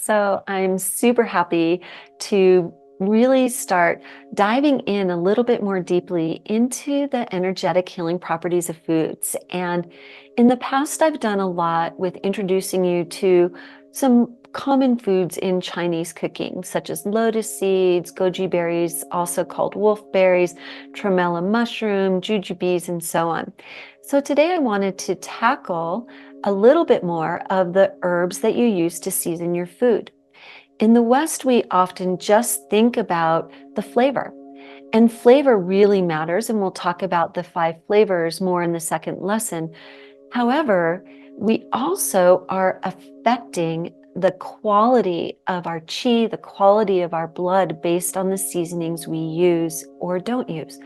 So I'm super happy to really start diving in a little bit more deeply into the energetic healing properties of foods. And in the past, I've done a lot with introducing you to some common foods in Chinese cooking, such as lotus seeds, goji berries, also called wolfberries, tremella mushroom, jujubes, and so on. So today I wanted to tackle a little bit more of the herbs that you use to season your food. In the West, we often just think about the flavor, and flavor really matters, and we'll talk about the 5 flavors more in the second lesson. However, we also are affecting the quality of our qi, the quality of our blood based on the seasonings we use or don't use.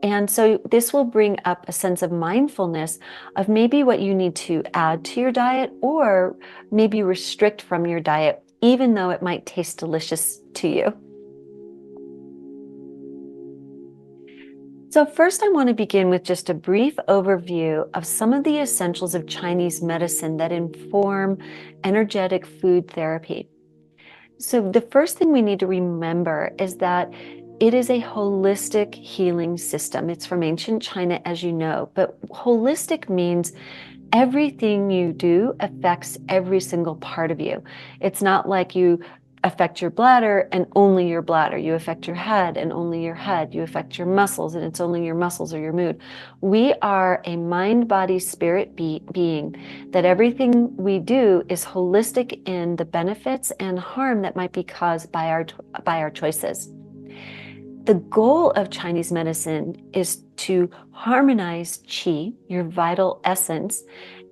And so this will bring up a sense of mindfulness of maybe what you need to add to your diet or maybe restrict from your diet, even though it might taste delicious to you. So first, I want to begin with just a brief overview of some of the essentials of Chinese medicine that inform energetic food therapy. So the first thing we need to remember is that it is a holistic healing system. It's from ancient China, as you know, but holistic means everything you do affects every single part of you. It's not like you affect your bladder and only your bladder. You affect your head and only your head. You affect your muscles and it's only your muscles or your mood. We are a mind, body, spirit being, that everything we do is holistic in the benefits and harm that might be caused by our choices. The goal of Chinese medicine is to harmonize qi, your vital essence,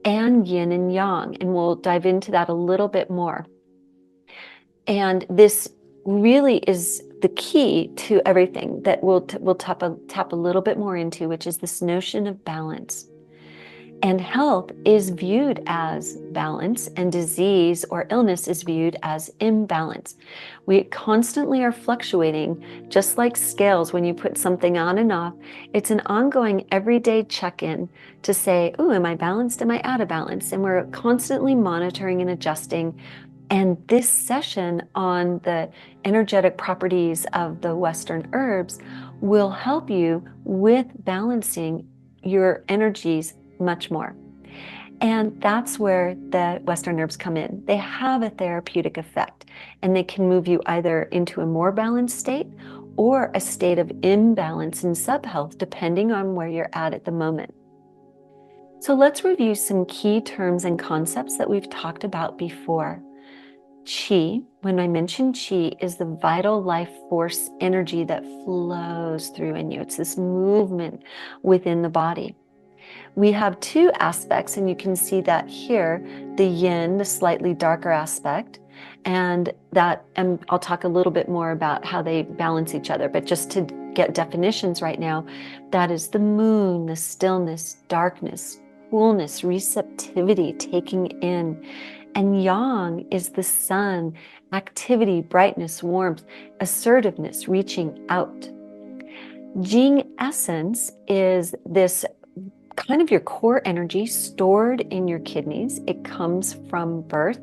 and yin and yang, and we'll dive into that a little bit more. And this really is the key to everything that we'll tap a little bit more into, which is this notion of balance. And health is viewed as balance, and disease or illness is viewed as imbalance. We constantly are fluctuating, just like scales. When you put something on and off, it's an ongoing everyday check-in to say, oh, am I balanced? Am I out of balance? And we're constantly monitoring and adjusting. And this session on the energetic properties of the Western herbs will help you with balancing your energies much more. And that's where the Western herbs come in. They have a therapeutic effect, and they can move you either into a more balanced state or a state of imbalance and subhealth, depending on where you're at the moment. So let's review some key terms and concepts that we've talked about before. Qi, when I mention qi, is the vital life force energy that flows through in you. It's this movement within the body. We have 2 aspects, and you can see that here, the yin, the slightly darker aspect, and I'll talk a little bit more about how they balance each other, but just to get definitions right now, that is the moon, the stillness, darkness, coolness, receptivity, taking in. And yang is the sun, activity, brightness, warmth, assertiveness, reaching out. Jing Essence is this kind of your core energy stored in your kidneys. It comes from birth.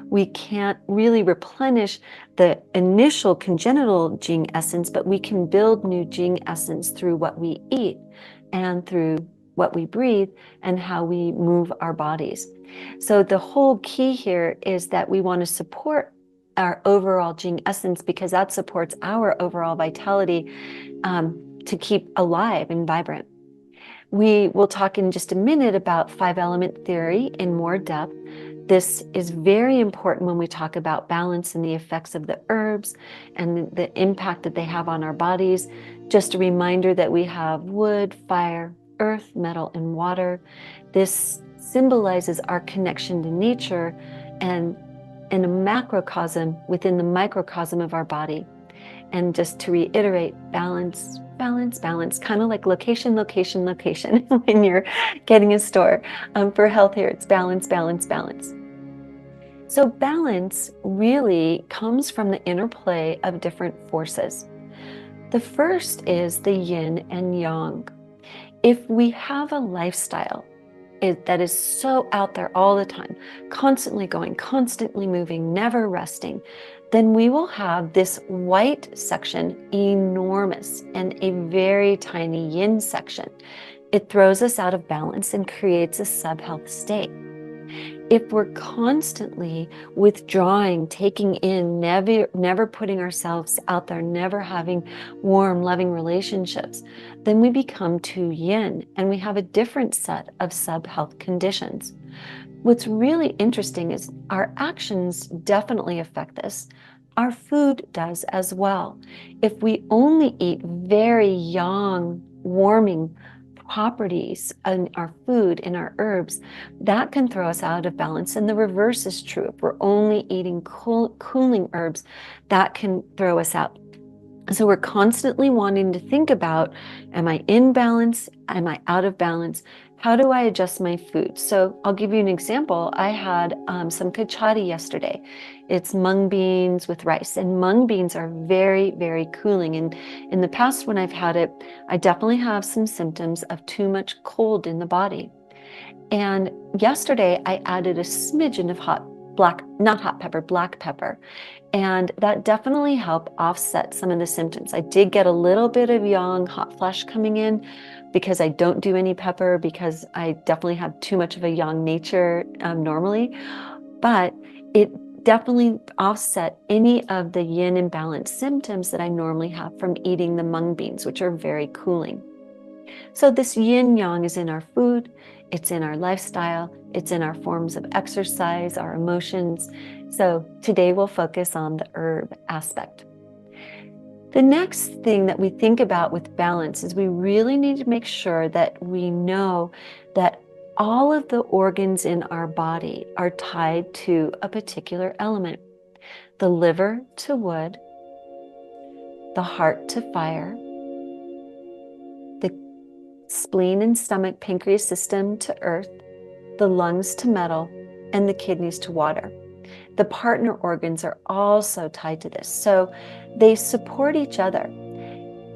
We can't really replenish the initial congenital Jing Essence, but we can build new Jing Essence through what we eat and through what we breathe and how we move our bodies. So the whole key here is that we want to support our overall Jing Essence, because that supports our overall vitality to keep alive and vibrant. We will talk in just a minute about 5-element theory in more depth. This is very important when we talk about balance and the effects of the herbs and the impact that they have on our bodies. Just a reminder that we have wood, fire, earth, metal, and water. This symbolizes our connection to nature and in a macrocosm within the microcosm of our body. And just to reiterate, balance, balance, balance, kind of like location, location, location when you're getting a store. For health here, it's balance, balance, balance. So balance really comes from the interplay of different forces. The first is the yin and yang. If we have a lifestyle that is so out there all the time, constantly going, constantly moving, never resting, then we will have this white section enormous and a very tiny yin section. It throws us out of balance and creates a sub-health state. If we're constantly withdrawing, taking in, never putting ourselves out there, never having warm, loving relationships, then we become too yin and we have a different set of sub-health conditions. What's really interesting is our actions definitely affect this. Our food does as well. If we only eat very young, warming properties in our food, in our herbs, that can throw us out of balance. And the reverse is true. If we're only eating cooling herbs, that can throw us out. So we're constantly wanting to think about, am I in balance? Am I out of balance? How do I adjust my food? So I'll give you an example. I had some kachari yesterday. It's mung beans with rice, and mung beans are very, very cooling. And in the past, when I've had it, I definitely have some symptoms of too much cold in the body. And yesterday I added a smidgen of black pepper. And that definitely helped offset some of the symptoms. I did get a little bit of yang hot flash coming in because I don't do any pepper, because I definitely have too much of a yang nature normally. But it definitely offset any of the yin imbalance symptoms that I normally have from eating the mung beans, which are very cooling. So this yin yang is in our food, it's in our lifestyle, it's in our forms of exercise, our emotions. So today we'll focus on the herb aspect. The next thing that we think about with balance is we really need to make sure that we know that all of the organs in our body are tied to a particular element. The liver to wood, the heart to fire, the spleen and stomach, pancreas system to earth, the lungs to metal, and the kidneys to water. The partner organs are also tied to this, so they support each other.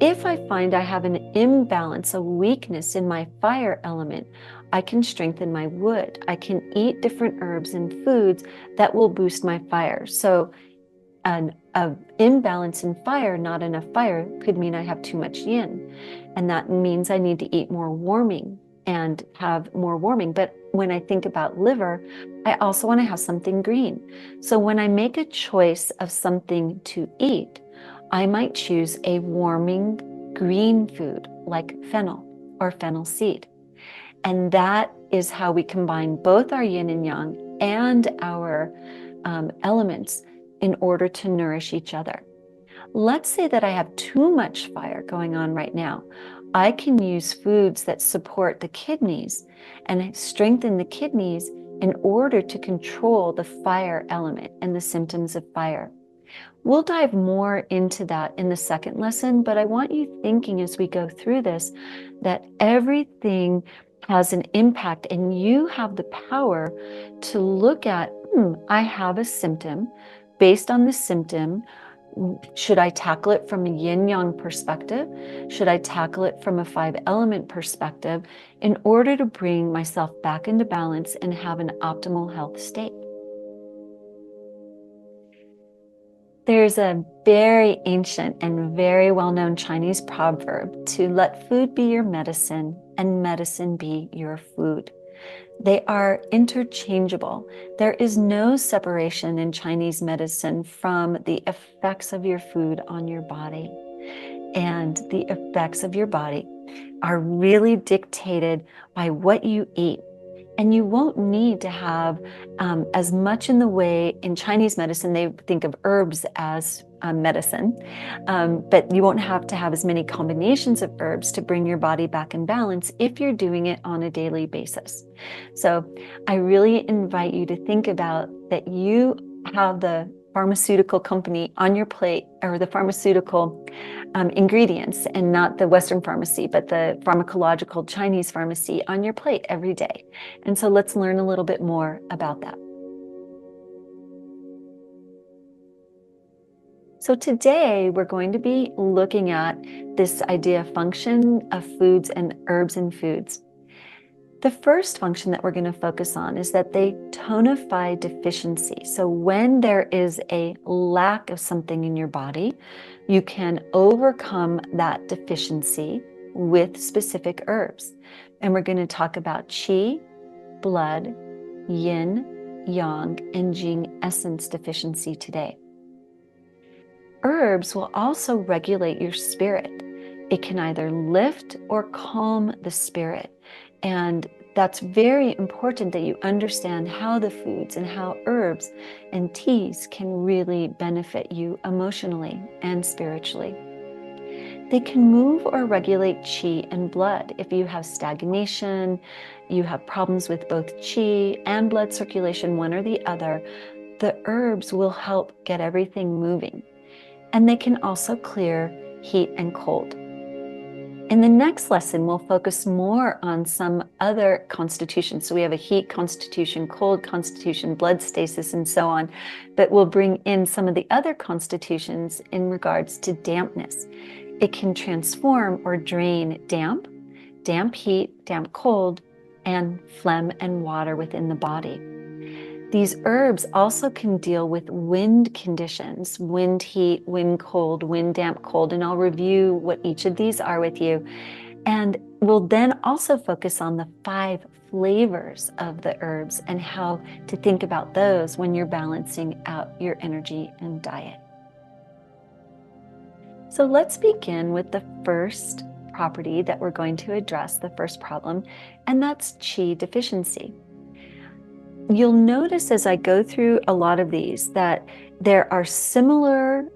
If I find I have an imbalance, a weakness in my fire element, I can strengthen my wood. I can eat different herbs and foods that will boost my fire. So an imbalance in fire, not enough fire, could mean I have too much yin. And that means I need to eat more warming and have more warming. But when I think about liver, I also want to have something green. So when I make a choice of something to eat, I might choose a warming green food like fennel or fennel seed. And that is how we combine both our yin and yang and our elements in order to nourish each other. Let's say that I have too much fire going on right now. I can use foods that support the kidneys and strengthen the kidneys in order to control the fire element and the symptoms of fire. We'll dive more into that in the second lesson, but I want you thinking as we go through this that everything has an impact and you have the power to look at, I have a symptom. Based on the symptom, should I tackle it from a yin-yang perspective? Should I tackle it from a 5-element perspective in order to bring myself back into balance and have an optimal health state? There's a very ancient and very well-known Chinese proverb to let food be your medicine and medicine be your food. They are interchangeable. There is no separation in Chinese medicine from the effects of your food on your body. And the effects of your body are really dictated by what you eat. And you won't need to have as much in the way, in Chinese medicine, they think of herbs as medicine, but you won't have to have as many combinations of herbs to bring your body back in balance if you're doing it on a daily basis. So I really invite you to think about that you have the pharmaceutical company on your plate, or the pharmaceutical ingredients, and not the Western pharmacy, but the pharmacological Chinese pharmacy on your plate every day. And so let's learn a little bit more about that. So today we're going to be looking at this idea of function of foods and herbs and foods. The first function that we're going to focus on is that they tonify deficiency. So when there is a lack of something in your body, you can overcome that deficiency with specific herbs. And we're going to talk about qi, blood, yin, yang, and Jing Essence deficiency today. Herbs will also regulate your spirit. It can either lift or calm the spirit. And that's very important that you understand how the foods and how herbs and teas can really benefit you emotionally and spiritually. They can move or regulate qi and blood. If you have stagnation, you have problems with both qi and blood circulation, one or the other, the herbs will help get everything moving. And they can also clear heat and cold. In the next lesson, we'll focus more on some other constitutions. So we have a heat constitution, cold constitution, blood stasis, and so on. But we'll bring in some of the other constitutions in regards to dampness. It can transform or drain damp, damp heat, damp cold, and phlegm and water within the body. These herbs also can deal with wind conditions, wind heat, wind cold, wind damp cold, and I'll review what each of these are with you. And we'll then also focus on the 5 flavors of the herbs and how to think about those when you're balancing out your energy and diet. So let's begin with the first property that we're going to address, the first problem, and that's qi deficiency. You'll notice as I go through a lot of these that there are similar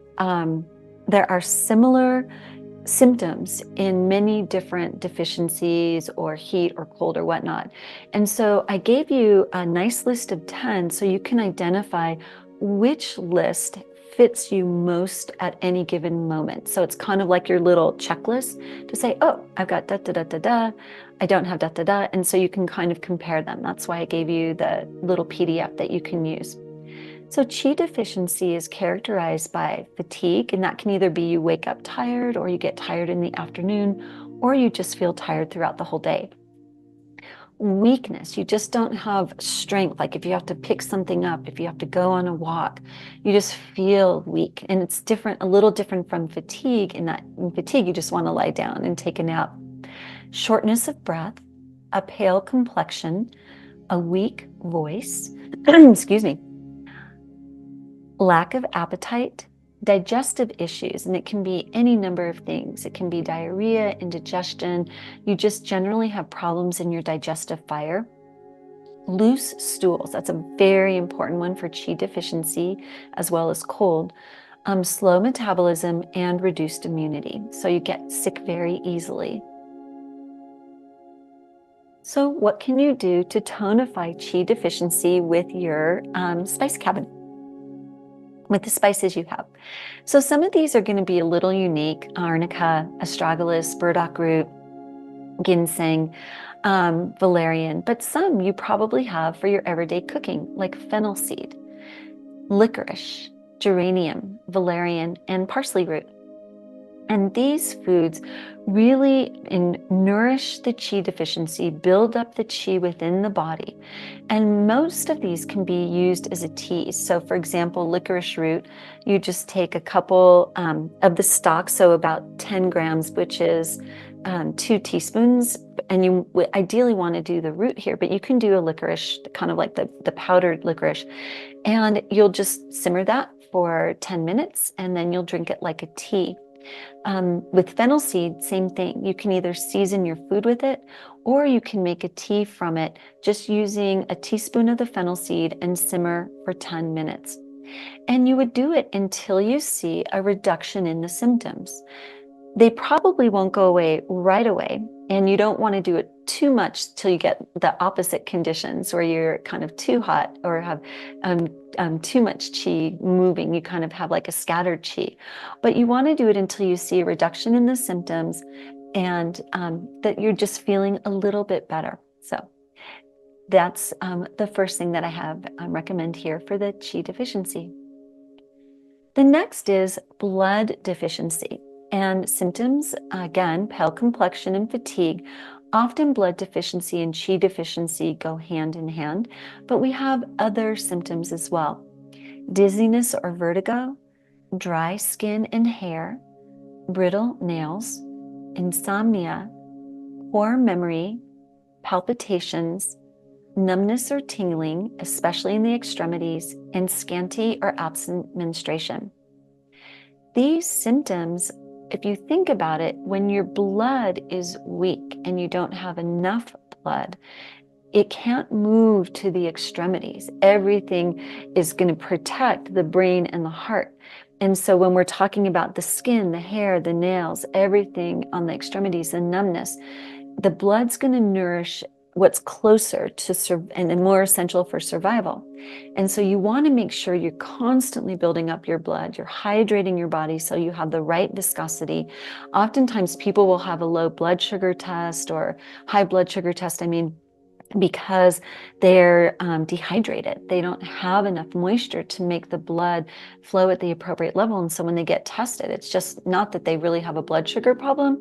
symptoms in many different deficiencies or heat or cold or whatnot. And so I gave you a nice list of 10 so you can identify which list fits you most at any given moment. So it's kind of like your little checklist to say, oh, I've got da da da da da, I don't have da da da, and so you can kind of compare them. That's why I gave you the little PDF that you can use. So qi deficiency is characterized by fatigue, and that can either be you wake up tired, or you get tired in the afternoon, or you just feel tired throughout the whole day. Weakness, you just don't have strength. Like if you have to pick something up, if you have to go on a walk, you just feel weak. And it's different, a little different from fatigue, in that in fatigue, you just want to lie down and take a nap. Shortness of breath, a pale complexion, a weak voice, excuse me, lack of appetite, digestive issues, and it can be any number of things. It can be diarrhea, indigestion. You just generally have problems in your digestive fire. Loose stools, that's a very important one for qi deficiency, as well as cold. Slow metabolism and reduced immunity. So you get sick very easily. So what can you do to tonify qi deficiency with your spice cabinet, with the spices you have? So some of these are going to be a little unique: arnica, astragalus, burdock root, ginseng, valerian, but some you probably have for your everyday cooking, like fennel seed, licorice, geranium, valerian, and parsley root. And these foods really nourish the qi deficiency, build up the qi within the body. And most of these can be used as a tea. So for example, licorice root, you just take a couple of the stalks, so about 10 grams, which is 2 teaspoons. And you ideally want to do the root here, but you can do a licorice, kind of like the powdered licorice. And you'll just simmer that for 10 minutes, and then you'll drink it like a tea. With fennel seed, same thing. You can either season your food with it, or you can make a tea from it, just using a teaspoon of the fennel seed and simmer for 10 minutes. And you would do it until you see a reduction in the symptoms. They probably won't go away right away, and you don't want to do it too much till you get the opposite conditions where you're kind of too hot or have too much qi moving. You kind of have like a scattered qi, but you want to do it until you see a reduction in the symptoms and that you're just feeling a little bit better. So that's the first thing that I have recommend here for the qi deficiency. The next is blood deficiency. And symptoms, again, pale complexion and fatigue, Often blood deficiency and qi deficiency go hand in hand, but we have other symptoms as well. Dizziness or vertigo, dry skin and hair, brittle nails, insomnia, poor memory, palpitations, numbness or tingling, especially in the extremities, and scanty or absent menstruation. These symptoms, if you think about it, when your blood is weak and you don't have enough blood, it can't move to the extremities. Everything is going to protect the brain and the heart. And so when we're talking about the skin, the hair, the nails, everything on the extremities, the numbness, the blood's going to nourish what's closer to and more essential for survival. And so you want to make sure you're constantly building up your blood, you're hydrating your body so you have the right viscosity. Oftentimes people will have a low blood sugar test or high blood sugar test, because they're dehydrated. They don't have enough moisture to make the blood flow at the appropriate level. And so when they get tested, it's just not that they really have a blood sugar problem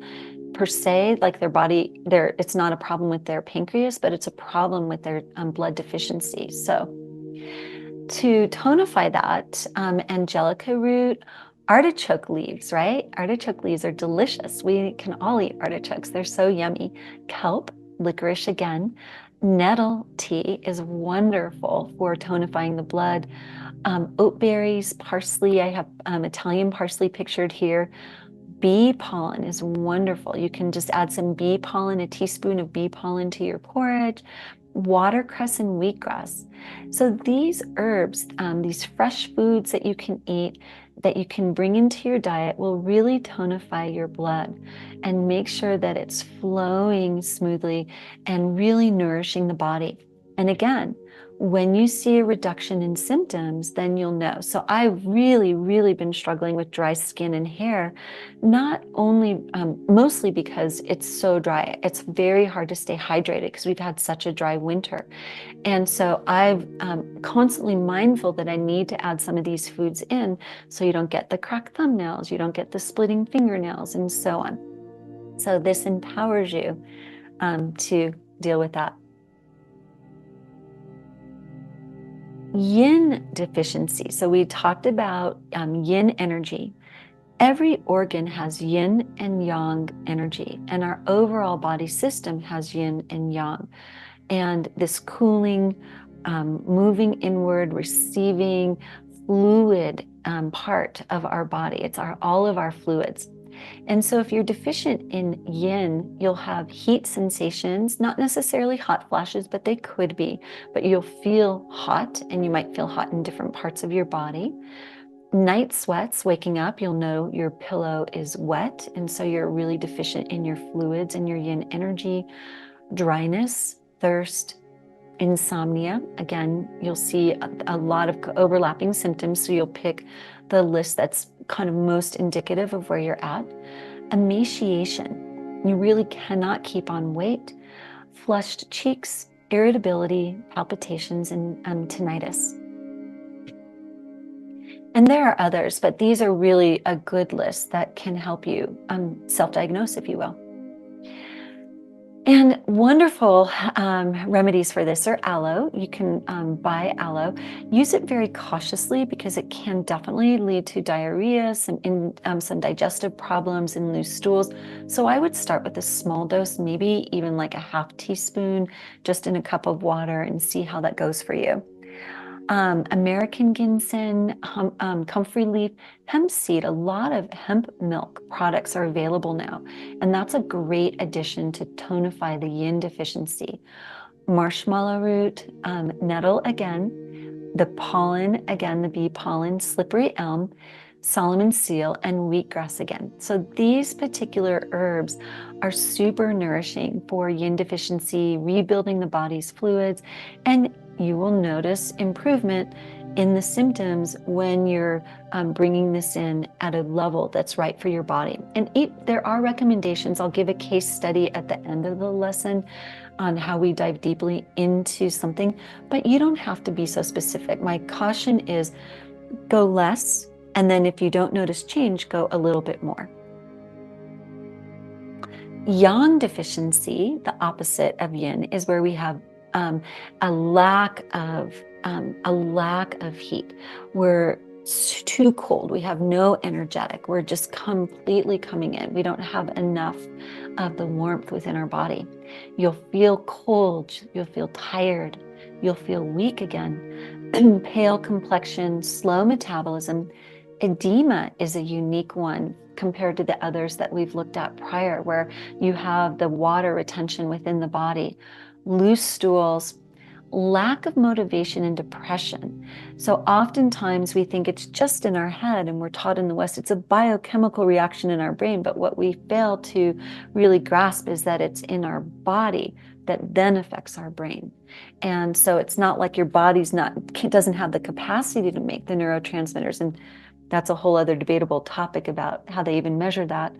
per se, like their body, it's not a problem with their pancreas, but it's a problem with their blood deficiency. So to tonify that, Angelica Root, artichoke leaves, right? Artichoke leaves are delicious. We can all eat artichokes. They're so yummy. Kelp, licorice again. Nettle tea is wonderful for tonifying the blood. Oat berries, parsley, I have Italian parsley pictured here. Bee pollen is wonderful. You can just add some bee pollen, a teaspoon of bee pollen to your porridge. Watercress and wheatgrass. So these herbs, these fresh foods that you can eat, that you can bring into your diet, will really tonify your blood and make sure that it's flowing smoothly and really nourishing the body. And again, when you see a reduction in symptoms, then you'll know. So I've really been struggling with dry skin and hair, not only, mostly because it's so dry. It's very hard to stay hydrated because we've had such a dry winter. And so I'm constantly mindful that I need to add some of these foods in so you don't get the cracked thumbnails, you don't get the splitting fingernails, and so on. So this empowers you to deal with that. Yin deficiency. So we talked about yin energy. Every organ has yin and yang energy, and our overall body system has yin and yang. And this cooling, moving inward, receiving fluid part of our body. It's all of our fluids. And so if you're deficient in yin, you'll have heat sensations, not necessarily hot flashes, but they could be. But you'll feel hot, and you might feel hot in different parts of your body. Night sweats, waking up, you'll know your pillow is wet, and so you're really deficient in your fluids and your yin energy. Dryness, thirst, insomnia. Again, you'll see a lot of overlapping symptoms, so you'll pick the list that's kind of most indicative of where you're at. Emaciation. You really cannot keep on weight. Flushed cheeks, irritability, palpitations, and tinnitus. And there are others, but these are really a good list that can help you self-diagnose, if you will. And wonderful remedies for this are aloe. You can buy aloe. Use it very cautiously because it can definitely lead to diarrhea, some digestive problems, and loose stools. So I would start with a small dose, maybe even like a half teaspoon, just in a cup of water, and see how that goes for you. American ginseng, comfrey leaf, hemp seed. A lot of hemp milk products are available now, and that's a great addition to tonify the yin deficiency. Marshmallow root, nettle again, the pollen again, the bee pollen, slippery elm, Solomon seal, and wheatgrass again. So these particular herbs are super nourishing for yin deficiency, rebuilding the body's fluids, and you will notice improvement in the symptoms when you're bringing this in at a level that's right for your body. And there are recommendations. I'll give a case study at the end of the lesson on how we dive deeply into something, but you don't have to be so specific. My caution is go less, and then if you don't notice change, go a little bit more. Yang deficiency, the opposite of yin, is where we have a lack of heat. We're too cold. We have no energetic. We're just completely coming in. We don't have enough of the warmth within our body. You'll feel cold. You'll feel tired. You'll feel weak again. Pale complexion, slow metabolism. Edema is a unique one compared to the others that we've looked at prior, where you have the water retention within the body, loose stools, lack of motivation, and depression. So oftentimes we think it's just in our head, and we're taught in the West it's a biochemical reaction in our brain, but what we fail to really grasp is that it's in our body that then affects our brain. And so it's not like your body's doesn't have the capacity to make the neurotransmitters, and that's a whole other debatable topic about how they even measure that.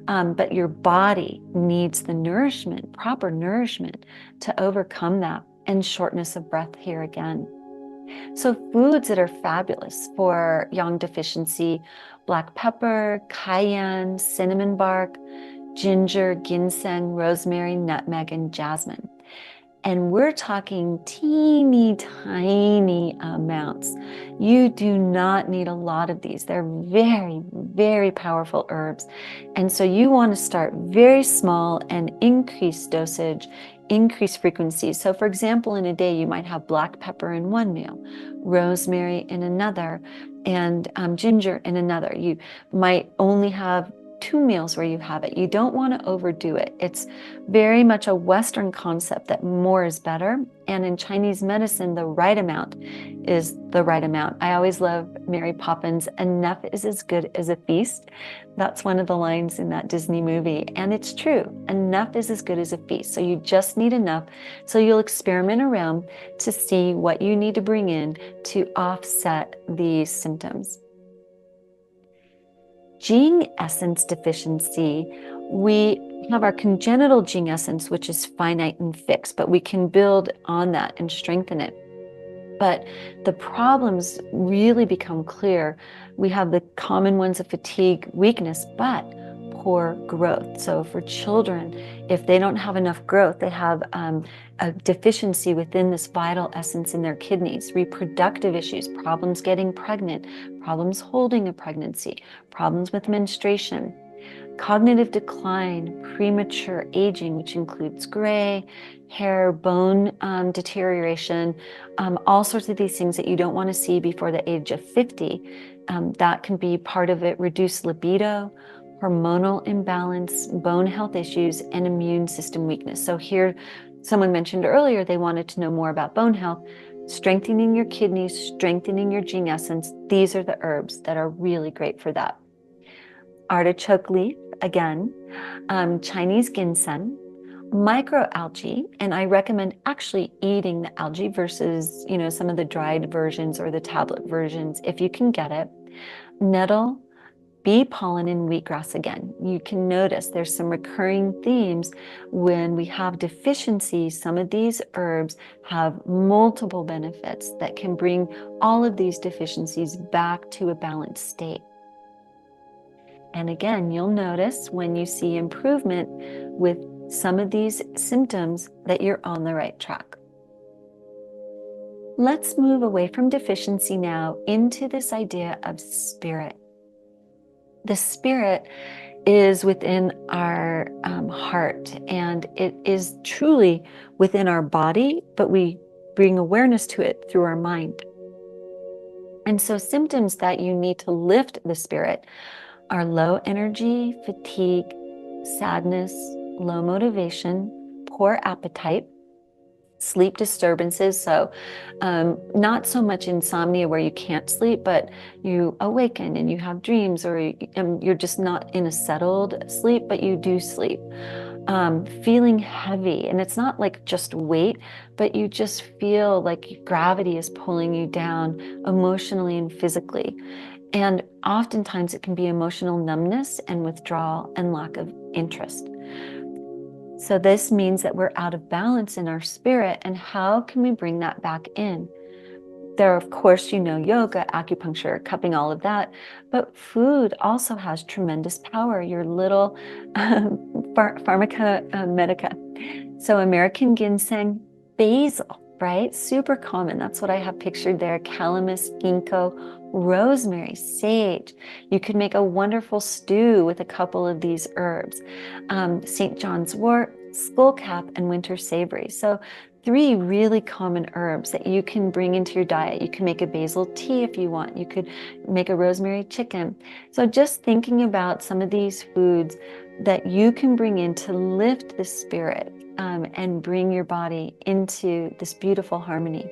But your body needs the nourishment, proper nourishment, to overcome that, and shortness of breath here again. So foods that are fabulous for yang deficiency: black pepper, cayenne, cinnamon bark, ginger, ginseng, rosemary, nutmeg, and jasmine. And we're talking teeny tiny amounts. You do not need a lot of these. They're very, very powerful herbs. And so you want to start very small and increase dosage, increase frequency. So for example, in a day, you might have black pepper in one meal, rosemary in another, and ginger in another. You might only have 2 meals where you have it. You don't want to overdo it. It's very much a Western concept that more is better. And in Chinese medicine, the right amount is the right amount. I always love Mary Poppins, enough is as good as a feast. That's one of the lines in that Disney movie. And it's true. Enough is as good as a feast. So you just need enough. So you'll experiment around to see what you need to bring in to offset these symptoms. Jing Essence deficiency, we have our congenital Jing Essence, which is finite and fixed, but we can build on that and strengthen it. But the problems really become clear. We have the common ones of fatigue, weakness, but poor growth. So for children, if they don't have enough growth, they have a deficiency within this vital essence in their kidneys. Reproductive issues, problems getting pregnant, problems holding a pregnancy, problems with menstruation, cognitive decline, premature aging, which includes gray hair, bone deterioration, all sorts of these things that you don't want to see before the age of 50. That can be part of it: reduced libido, hormonal imbalance, bone health issues, and immune system weakness. So here, someone mentioned earlier they wanted to know more about bone health. Strengthening your kidneys, strengthening your Jing Essence, these are the herbs that are really great for that. Artichoke leaf, again, Chinese ginseng, microalgae, and I recommend actually eating the algae versus, some of the dried versions or the tablet versions if you can get it. Nettle, bee pollen, and wheatgrass again. You can notice there's some recurring themes when we have deficiencies. Some of these herbs have multiple benefits that can bring all of these deficiencies back to a balanced state. And again, you'll notice when you see improvement with some of these symptoms that you're on the right track. Let's move away from deficiency now into this idea of spirit. The spirit is within our heart, and it is truly within our body, but we bring awareness to it through our mind. And so symptoms that you need to lift the spirit are low energy, fatigue, sadness, low motivation, poor appetite, sleep disturbances. So not so much insomnia where you can't sleep, but you awaken and you have dreams, or you're just not in a settled sleep, but you do sleep. Feeling heavy, and it's not like just weight, but you just feel like gravity is pulling you down emotionally and physically. And oftentimes it can be emotional numbness and withdrawal and lack of interest. So this means that we're out of balance in our spirit. And how can we bring that back in? There are, of course, yoga, acupuncture, cupping, all of that, but food also has tremendous power, your little pharmaca medica. So American ginseng, basil, right? Super common. That's what I have pictured there. Calamus, ginkgo, rosemary, sage. You could make a wonderful stew with a couple of these herbs. St. John's wort, skullcap, and winter savory. So 3 really common herbs that you can bring into your diet. You can make a basil tea if you want. You could make a rosemary chicken. So just thinking about some of these foods that you can bring in to lift the spirit and bring your body into this beautiful harmony.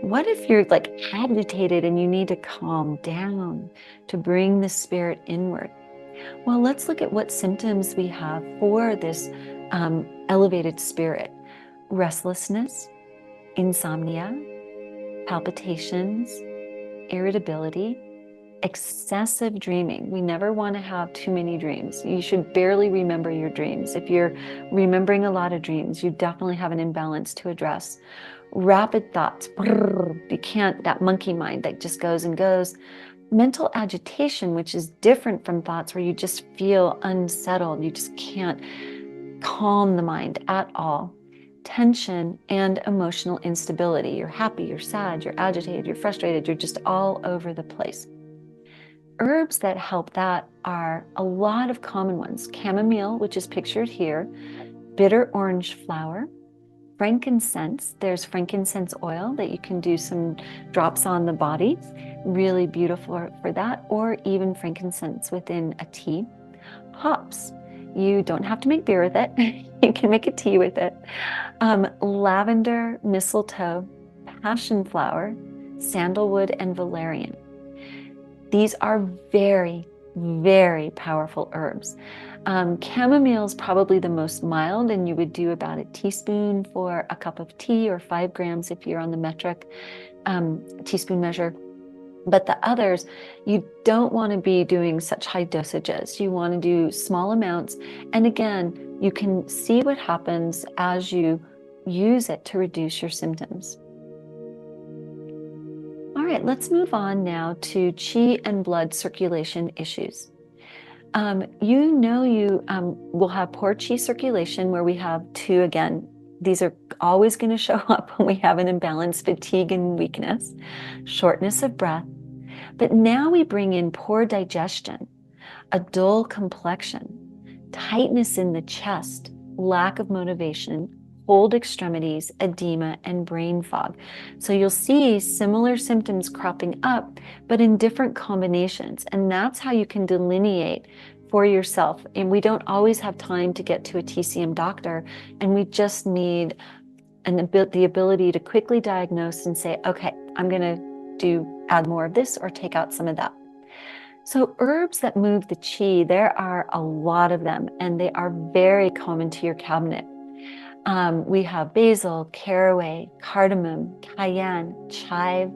What if you're like agitated and you need to calm down to bring the spirit inward? Well, let's look at what symptoms we have for this elevated spirit. Restlessness, insomnia, palpitations, irritability, excessive dreaming. We never want to have too many dreams. You should barely remember your dreams. If you're remembering a lot of dreams, you definitely have an imbalance to address. Rapid thoughts, you can't, that monkey mind that just goes and goes. Mental agitation, which is different from thoughts where you just feel unsettled. You just can't calm the mind at all. Tension and emotional instability. You're happy, you're sad, you're agitated, you're frustrated, you're just all over the place. Herbs that help that are a lot of common ones. Chamomile, which is pictured here, bitter orange flower, frankincense. There's frankincense oil that you can do some drops on the body. Really beautiful for that, or even frankincense within a tea. Hops. You don't have to make beer with it. You can make a tea with it. Lavender, mistletoe, passion flower, sandalwood, and valerian. These are very, very powerful herbs. Chamomile is probably the most mild, and you would do about a teaspoon for a cup of tea, or 5 grams if you're on the metric teaspoon measure. But the others, you don't want to be doing such high dosages. You want to do small amounts. And again, you can see what happens as you use it to reduce your symptoms. All right, let's move on now to qi and blood circulation issues. You will have poor qi circulation where we have 2 again. These are always going to show up when we have an imbalance, fatigue and weakness, shortness of breath. But now we bring in poor digestion, a dull complexion, tightness in the chest, lack of motivation, cold extremities, edema, and brain fog. So you'll see similar symptoms cropping up, but in different combinations. And that's how you can delineate for yourself. And we don't always have time to get to a TCM doctor, and we just need the ability to quickly diagnose and say, okay, I'm going to add more of this or take out some of that. So herbs that move the qi, there are a lot of them, and they are very common to your cabinet. We have basil, caraway, cardamom, cayenne, chive,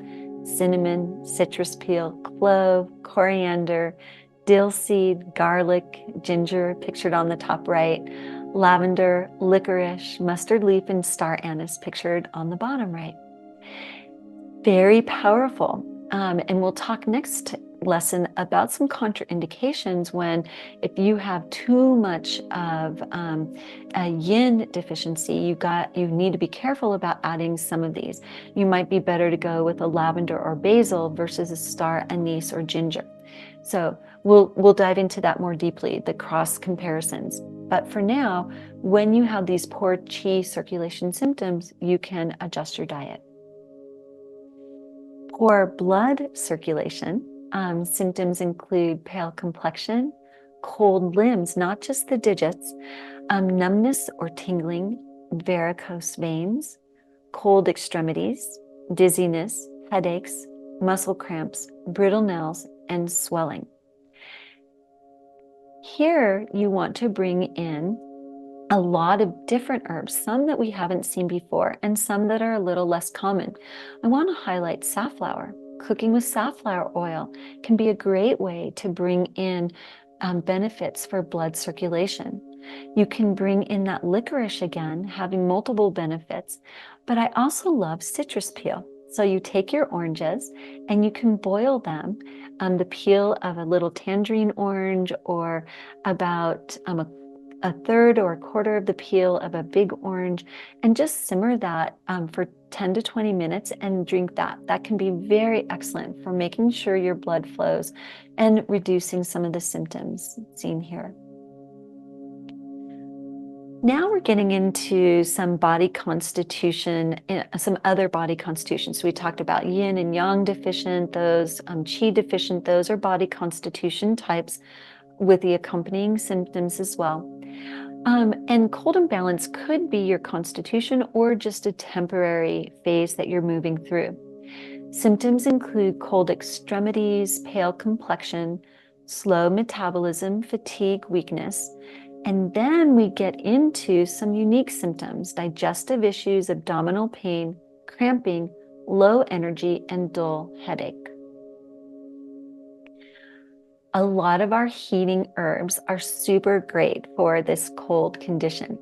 cinnamon, citrus peel, clove, coriander, dill seed, garlic, ginger, pictured on the top right, lavender, licorice, mustard leaf, and star anise, pictured on the bottom right. Very powerful. And we'll talk next lesson about some contraindications when, if you have too much of a yin deficiency, you need to be careful about adding some of these. You might be better to go with a lavender or basil versus a star anise or ginger. So we'll dive into that more deeply, the cross comparisons. But for now, when you have these poor qi circulation symptoms, you can adjust your diet. Poor blood circulation symptoms include pale complexion, cold limbs, not just the digits, numbness or tingling, varicose veins, cold extremities, dizziness, headaches, muscle cramps, brittle nails, and swelling. Here you want to bring in a lot of different herbs, some that we haven't seen before and some that are a little less common. I want to highlight safflower. Cooking with safflower oil can be a great way to bring in benefits for blood circulation. You can bring in that licorice again, having multiple benefits, but I also love citrus peel. So you take your oranges and you can boil them, the peel of a little tangerine orange, or about a third or a quarter of the peel of a big orange, and just simmer that for 10 to 20 minutes and drink that. That can be very excellent for making sure your blood flows and reducing some of the symptoms seen here. Now we're getting into some body constitution, some other body constitutions. So we talked about yin and yang deficient, those qi deficient, those are body constitution types with the accompanying symptoms as well. And cold imbalance could be your constitution or just a temporary phase that you're moving through. Symptoms include cold extremities, pale complexion, slow metabolism, fatigue, weakness. And then we get into some unique symptoms: digestive issues, abdominal pain, cramping, low energy, and dull headache. A lot of our heating herbs are super great for this cold condition.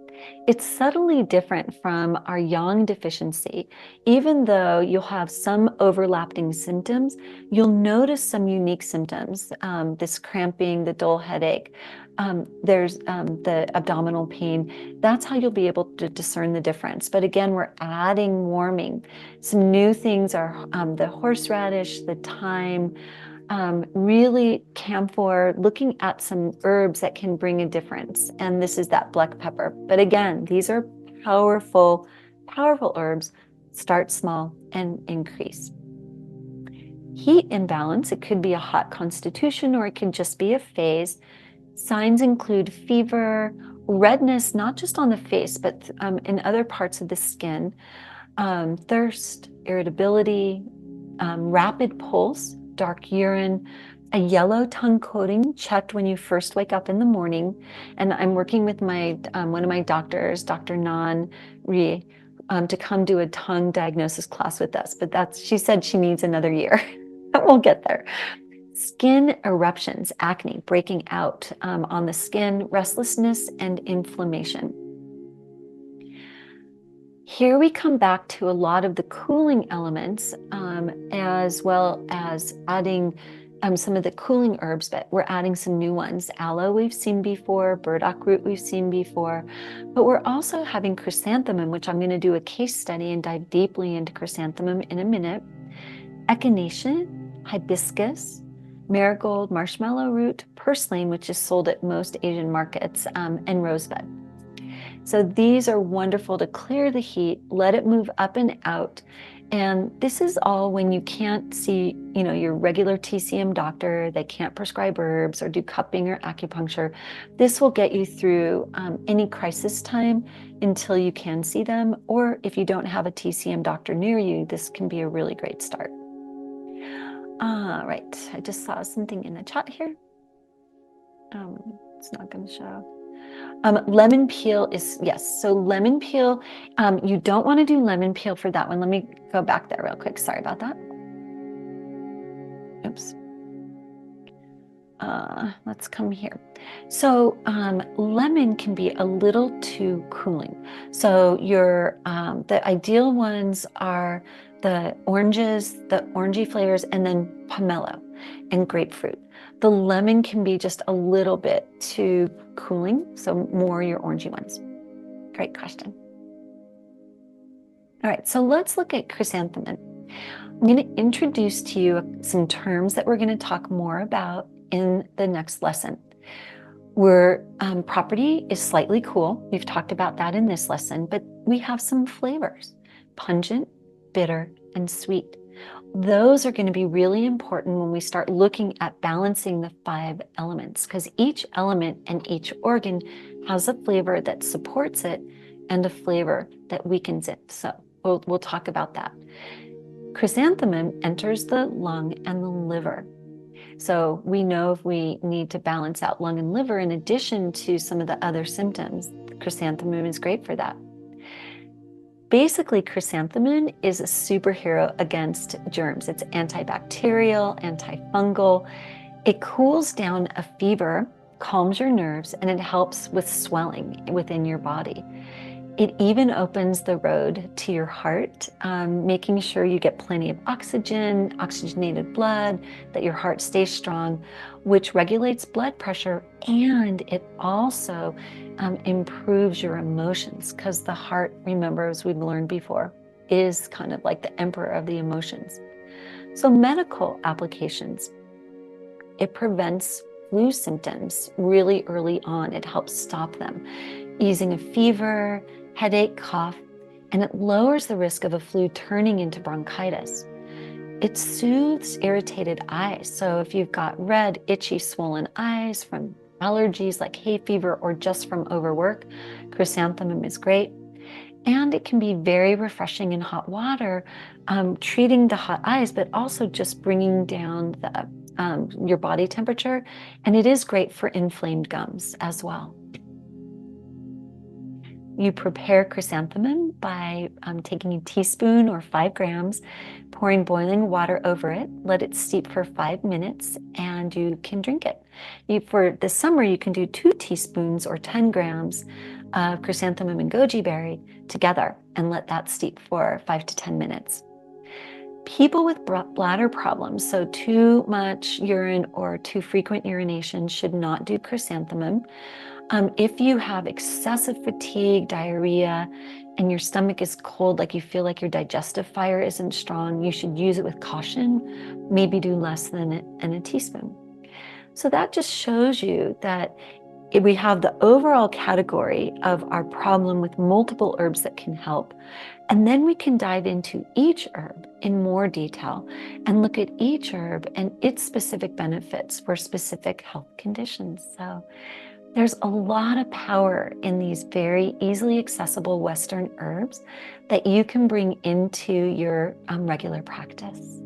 It's subtly different from our yang deficiency. Even though you'll have some overlapping symptoms, you'll notice some unique symptoms. This cramping, the dull headache, there's the abdominal pain. That's how you'll be able to discern the difference. But again, we're adding warming. Some new things are the horseradish, the thyme, really camphor, looking at some herbs that can bring a difference. And this is that black pepper. But again, these are powerful, powerful herbs. Start small and increase. Heat imbalance, it could be a hot constitution or it can just be a phase. Signs include fever, redness, not just on the face, but in other parts of the skin, thirst, irritability, rapid pulse, dark urine, a yellow tongue coating checked when you first wake up in the morning. And I'm working with my one of my doctors, Dr. Nan Rie, to come do a tongue diagnosis class with us. But she said she needs another year. We'll get there. Skin eruptions, acne, breaking out on the skin, restlessness, and inflammation. Here we come back to a lot of the cooling elements, as well as adding some of the cooling herbs, but we're adding some new ones. Aloe we've seen before, burdock root we've seen before, but we're also having chrysanthemum, which I'm going to do a case study and dive deeply into chrysanthemum in a minute. Echinacea, hibiscus, marigold, marshmallow root, purslane, which is sold at most Asian markets, and rosebud. So these are wonderful to clear the heat, let it move up and out. And this is all when you can't see, your regular TCM doctor. They can't prescribe herbs or do cupping or acupuncture. This will get you through any crisis time until you can see them. Or if you don't have a TCM doctor near you, this can be a really great start. Right, I just saw something in the chat here. It's not going to show. Lemon peel is, yes, so lemon peel, you don't want to do lemon peel for that one. Let me go back there real quick. Sorry about that. Oops. Let's come here. So lemon can be a little too cooling. So the ideal ones are the oranges, the orangey flavors, and then pomelo and grapefruit. The lemon can be just a little bit too cooling, so more your orangey ones. Great question. All right, so let's look at chrysanthemum. I'm going to introduce to you some terms that we're going to talk more about in the next lesson. Property is slightly cool. We've talked about that in this lesson, but we have some flavors: pungent, bitter, and sweet. Those are going to be really important when we start looking at balancing the 5 elements, because each element and each organ has a flavor that supports it and a flavor that weakens it. So we'll talk about that. Chrysanthemum enters the lung and the liver. So we know if we need to balance out lung and liver in addition to some of the other symptoms, chrysanthemum is great for that. Basically, chrysanthemum is a superhero against germs. It's antibacterial, antifungal. It cools down a fever, calms your nerves, and it helps with swelling within your body. It even opens the road to your heart, making sure you get plenty of oxygen, oxygenated blood, that your heart stays strong, which regulates blood pressure, and it also improves your emotions, because the heart, remember, as we've learned before, is kind of like the emperor of the emotions. So medical applications, it prevents flu symptoms really early on. It helps stop them, easing a fever, headache, cough, and it lowers the risk of a flu turning into bronchitis. It soothes irritated eyes. So if you've got red, itchy, swollen eyes from allergies like hay fever or just from overwork, chrysanthemum is great. And it can be very refreshing in hot water, treating the hot eyes, but also just bringing down your body temperature. And it is great for inflamed gums as well. You prepare chrysanthemum by taking a teaspoon or 5 grams, pouring boiling water over it, let it steep for 5 minutes, and you can drink it. For the summer, you can do 2 teaspoons or 10 grams of chrysanthemum and goji berry together and let that steep for 5 to 10 minutes. People with bladder problems, so too much urine or too frequent urination, should not do chrysanthemum. If you have excessive fatigue, diarrhea, and your stomach is cold, like you feel like your digestive fire isn't strong, you should use it with caution, maybe do less than a teaspoon. So that just shows you that we have the overall category of our problem with multiple herbs that can help. And then we can dive into each herb in more detail and look at each herb and its specific benefits for specific health conditions. So there's a lot of power in these very easily accessible Western herbs that you can bring into your regular practice.